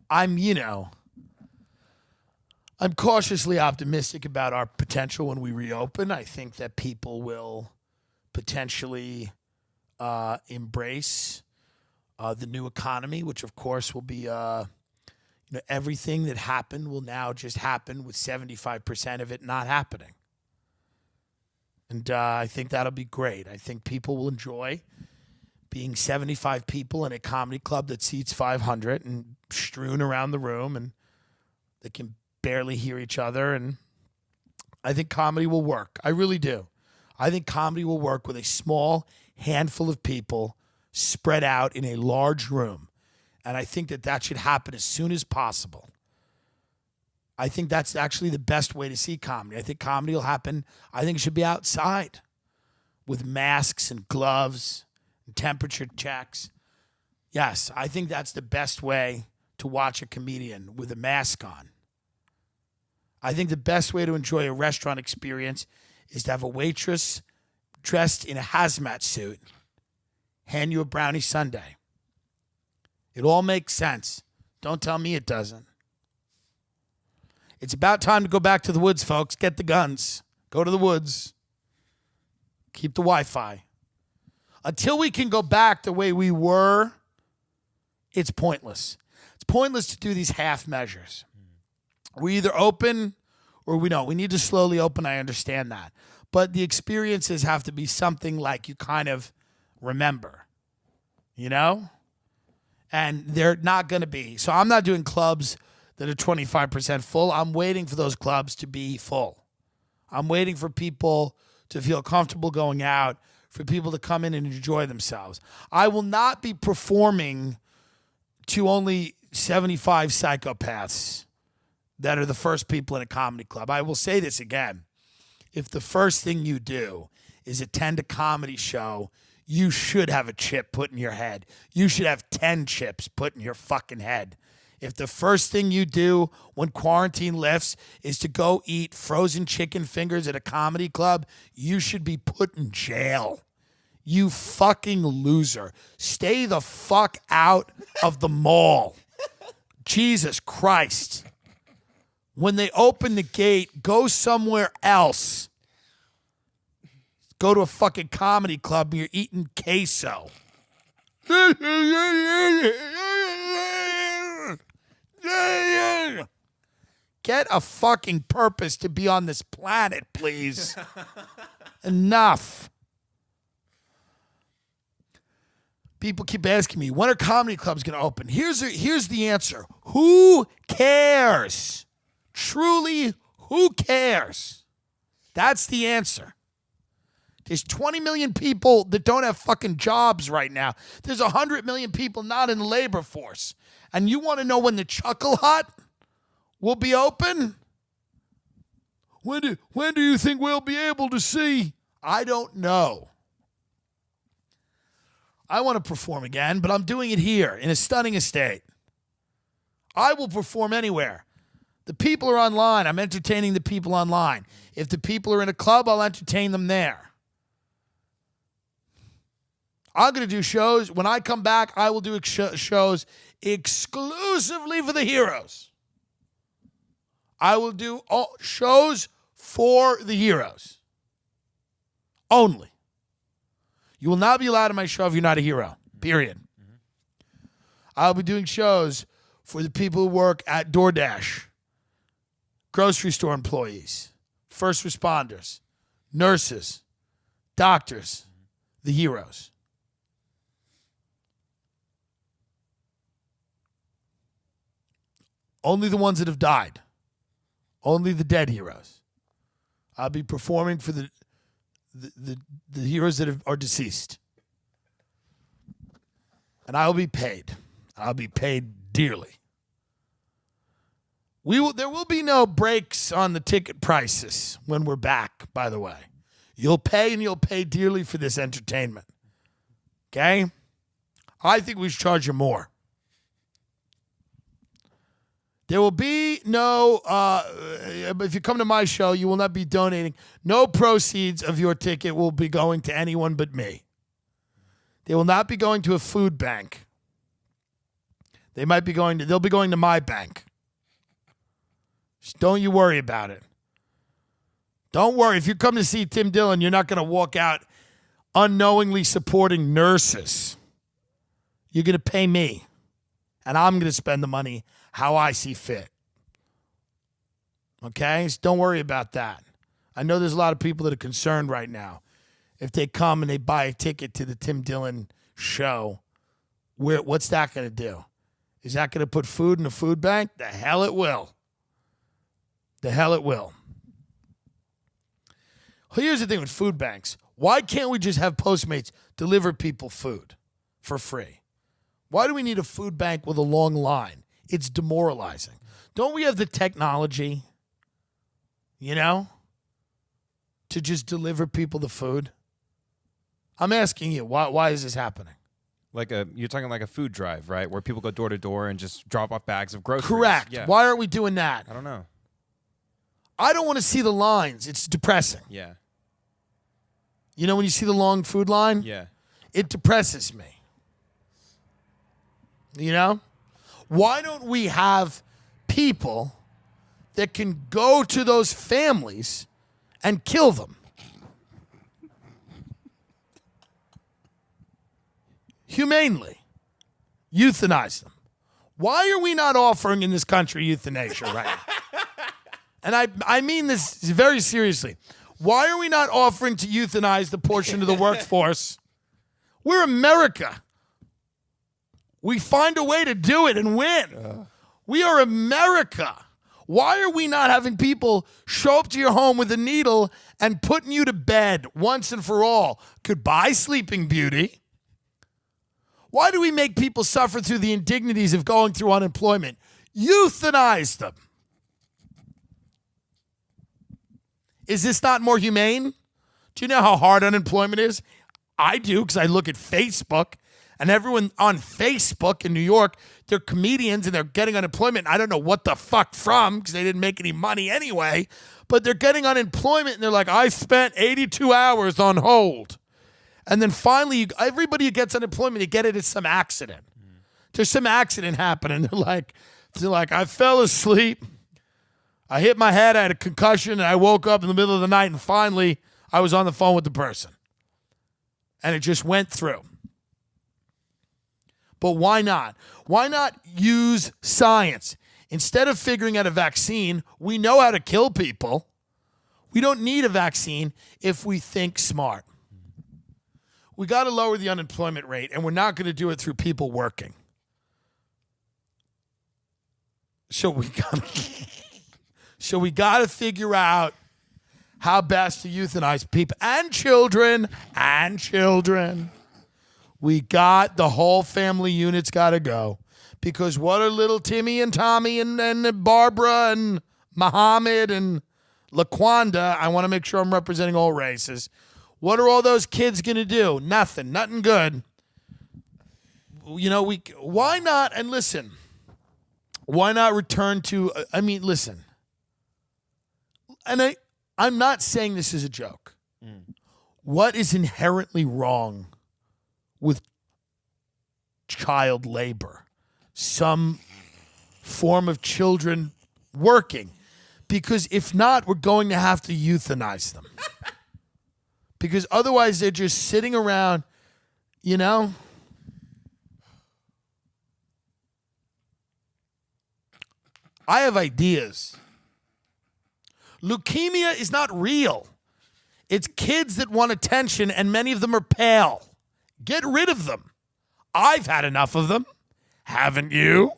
I'm cautiously optimistic about our potential when we reopen. I think that people will potentially embrace the new economy, which of course will be, everything that happened will now just happen with 75% of it not happening. And I think that'll be great. I think people will enjoy being 75 people in a comedy club that seats 500 and strewn around the room, and they can barely hear each other. And I think comedy will work. I really do. I think comedy will work with a small handful of people spread out in a large room. And I think that should happen as soon as possible. I think that's actually the best way to see comedy. I think comedy will happen. I think it should be outside with masks and gloves and temperature checks. Yes, I think that's the best way to watch a comedian with a mask on. I think the best way to enjoy a restaurant experience is to have a waitress dressed in a hazmat suit hand you a brownie sundae. It all makes sense. Don't tell me it doesn't. It's about time to go back to the woods, folks. Get the guns. Go to the woods. Keep the Wi-Fi. Until we can go back the way we were, it's pointless. It's pointless to do these half measures. We either open or we don't. We need to slowly open. I understand that. But the experiences have to be something like you kind of remember, And they're not going to be. So I'm not doing clubs that are 25% full. I'm waiting for those clubs to be full. I'm waiting for people to feel comfortable going out, for people to come in and enjoy themselves. I will not be performing to only 75 psychopaths that are the first people in a comedy club. I will say this again. If the first thing you do is attend a comedy show, you should have a chip put in your head. You should have 10 chips put in your fucking head. If the first thing you do when quarantine lifts is to go eat frozen chicken fingers at a comedy club, you should be put in jail. You fucking loser. Stay the fuck out of the mall. Jesus Christ. When they open the gate, go somewhere else. Go to a fucking comedy club and you're eating queso. Get a fucking purpose to be on this planet, please. Enough. People keep asking me, when are comedy clubs going to open? Here's the answer. Who cares? Truly, who cares? That's the answer. There's 20 million people that don't have fucking jobs right now. There's 100 million people not in the labor force. And you want to know when the Chuckle Hut will be open? When do you think we'll be able to see? I don't know. I want to perform again, but I'm doing it here in a stunning estate. I will perform anywhere. The people are online. I'm entertaining the people online. If the people are in a club, I'll entertain them there. I'm going to do shows. When I come back, I will do shows exclusively for the heroes. I will do shows for the heroes. Only. You will not be allowed in my show if you're not a hero. Period. I'll be doing shows for the people who work at DoorDash, grocery store employees, first responders, nurses, doctors, the heroes. Only the ones that have died. Only the dead heroes. I'll be performing for the heroes that are deceased. And I'll be paid. I'll be paid dearly. There will be no breaks on the ticket prices when we're back, by the way. You'll pay, and you'll pay dearly for this entertainment. Okay? I think we should charge you more. There will be no, if you come to my show, you will not be donating. No proceeds of your ticket will be going to anyone but me. They will not be going to a food bank. They'll be going to my bank. Just don't you worry about it. Don't worry. If you come to see Tim Dillon, you're not going to walk out unknowingly supporting nurses. You're going to pay me. And I'm going to spend the money how I see fit. Okay? So don't worry about that. I know there's a lot of people that are concerned right now. If they come and they buy a ticket to the Tim Dillon show, what's that going to do? Is that going to put food in the food bank? The hell it will. The hell it will. Here's the thing with food banks. Why can't we just have Postmates deliver people food for free? Why do we need a food bank with a long line? It's demoralizing. Don't we have the technology, to just deliver people the food? I'm asking you, why is this happening? You're talking like a food drive, right? Where people go door to door and just drop off bags of groceries. Correct. Yeah. Why aren't we doing that? I don't know. I don't want to see the lines. It's depressing. Yeah. When you see the long food line? Yeah. It depresses me. Why don't we have people that can go to those families and kill them? Humanely. Euthanize them. Why are we not offering in this country euthanasia right now? And I mean this very seriously. Why are we not offering to euthanize the portion of the workforce? We're America. We find a way to do it and win. We are America. Why are we not having people show up to your home with a needle and putting you to bed once and for all? Goodbye, Sleeping Beauty. Why do we make people suffer through the indignities of going through unemployment? Euthanize them. Is this not more humane? Do you know how hard unemployment is? I do, because I look at Facebook, and everyone on Facebook in New York, they're comedians and they're getting unemployment. I don't know what the fuck from, because they didn't make any money anyway, but they're getting unemployment and they're like, I spent 82 hours on hold. And then finally, everybody who gets unemployment, they get it at some accident. There's some accident happening. They're like, I fell asleep. I hit my head, I had a concussion, and I woke up in the middle of the night, and finally, I was on the phone with the person. And it just went through. But why not? Why not use science? Instead of figuring out a vaccine, we know how to kill people. We don't need a vaccine if we think smart. We got to lower the unemployment rate, and we're not going to do it through people working. So we got to figure out how best to euthanize people and children. We got the whole family unit's got to go. Because what are little Timmy and Tommy and Barbara and Muhammad and LaQuanda? I want to make sure I'm representing all races. What are all those kids going to do? Nothing good. Why not? And listen, why not return to, listen. And I'm not saying this is a joke. What is inherently wrong with child labor? Some form of children working. Because if not, we're going to have to euthanize them. Because otherwise they're just sitting around, I have ideas. Leukemia is not real. It's kids that want attention, and many of them are pale. Get rid of them. I've had enough of them. Haven't you?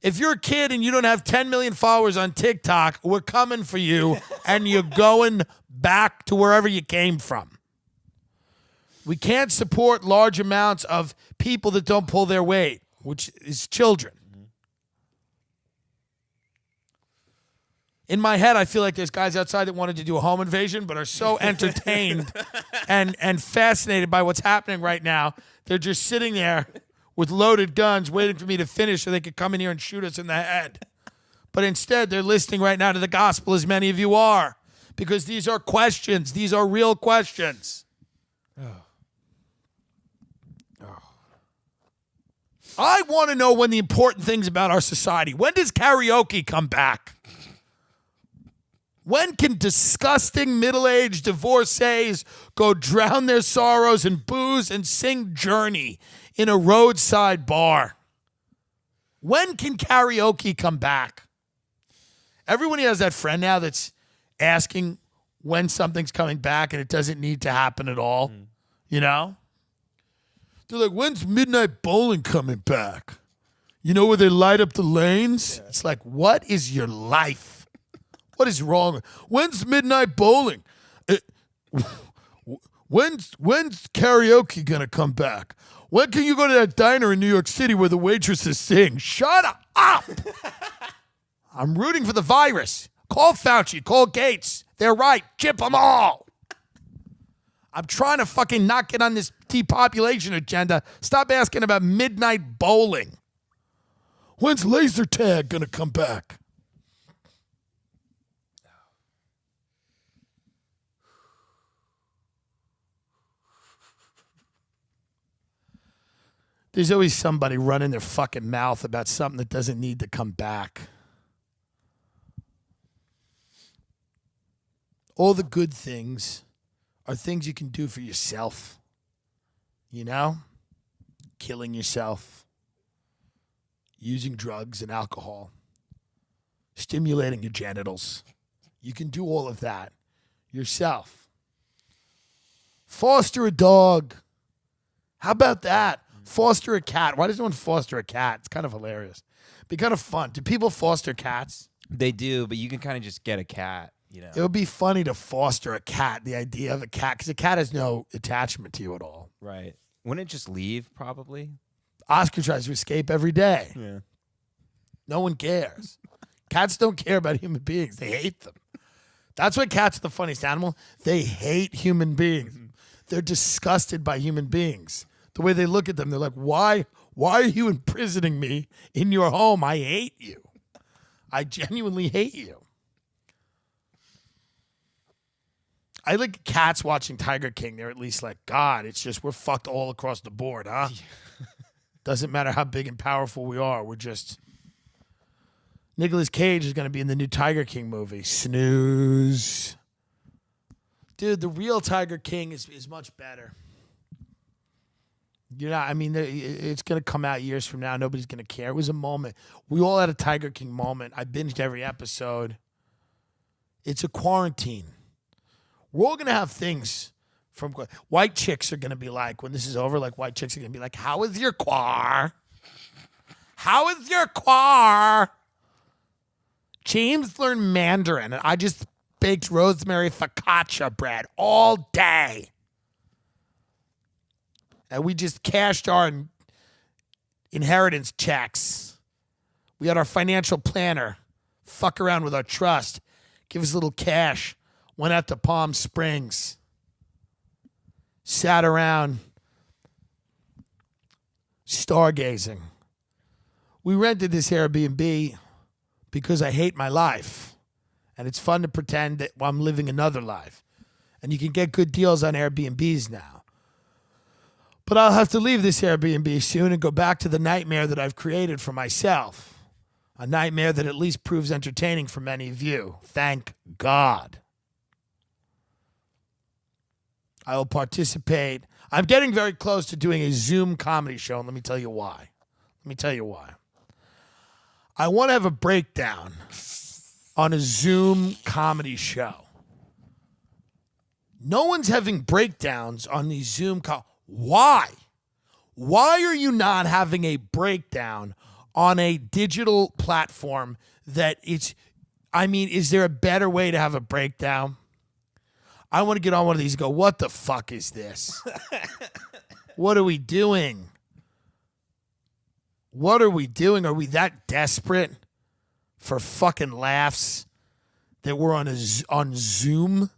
If you're a kid and you don't have 10 million followers on TikTok, we're coming for you, and you're going back to wherever you came from. We can't support large amounts of people that don't pull their weight, which is children. In my head, I feel like there's guys outside that wanted to do a home invasion but are so entertained and fascinated by what's happening right now. They're just sitting there with loaded guns waiting for me to finish so they could come in here and shoot us in the head. But instead, they're listening right now to the gospel, as many of you are, because these are questions. These are real questions. I want to know when the important things about our society. When does karaoke come back? When can disgusting middle-aged divorcees go drown their sorrows in booze and sing Journey in a roadside bar? When can karaoke come back? Everyone has that friend now that's asking when something's coming back and it doesn't need to happen at all. You know? They're like, when's midnight bowling coming back? You know where they light up the lanes? Yeah. It's like, what is your life? What is wrong? When's midnight bowling? When's karaoke gonna come back? When can you go to that diner in New York City where the waitresses sing? Shut up! I'm rooting for the virus. Call Fauci. Call Gates. They're right. Chip them all. I'm trying to fucking not get on this depopulation agenda. Stop asking about midnight bowling. When's laser tag gonna come back? There's always somebody running their fucking mouth about something that doesn't need to come back. All the good things are things you can do for yourself. You know? Killing yourself. Using drugs and alcohol. Stimulating your genitals. You can do all of that yourself. Foster a dog. How about that? Foster a cat. Why does no one foster a cat? It's kind of hilarious. Be kind of fun. Do people foster cats? They do, but you can kind of just get a cat, you know. It would be funny to foster a cat, the idea of a cat, because a cat has no attachment to you at all. Right. Wouldn't it just leave, probably? Oscar tries to escape every day. Yeah. No one cares. Cats don't care about human beings. They hate them. That's why cats are the funniest animal. They hate human beings. They're disgusted by human beings. The way they look at them, they're like, why are you imprisoning me in your home? I hate you. I genuinely hate you. I like cats watching Tiger King. They're at least like, God, it's just we're fucked all across the board, huh? Doesn't matter how big and powerful we are. We're just... Nicolas Cage is going to be in the new Tiger King movie. Snooze. Dude, the real Tiger King is much better. You know, I mean, it's going to come out years from now. Nobody's going to care. It was a moment. We all had a Tiger King moment. I binged every episode. It's a quarantine. We're all going to have things from... White chicks are going to be like, when this is over, like white chicks are going to be like, how is your quar? How is your quar? James learned Mandarin, and I just baked rosemary focaccia bread all day. And we just cashed our inheritance checks. We had our financial planner fuck around with our trust, give us a little cash, went out to Palm Springs, sat around stargazing. We rented this Airbnb because I hate my life. And it's fun to pretend that I'm living another life. And you can get good deals on Airbnbs now. But I'll have to leave this Airbnb soon and go back to the nightmare that I've created for myself. A nightmare that at least proves entertaining for many of you. Thank God. I will participate. I'm getting very close to doing a Zoom comedy show, and let me tell you why. I want to have a breakdown on a Zoom comedy show. No one's having breakdowns on these Zoom Why? Why are you not having a breakdown on a digital platform that is there a better way to have a breakdown? I want to get on one of these and go, what the fuck is this? What are we doing? What are we doing? Are we that desperate for fucking laughs that we're on Zoom?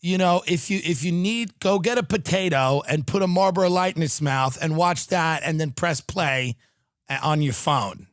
You know, if you need, go get a potato and put a Marlboro Light in its mouth and watch that and then press play on your phone.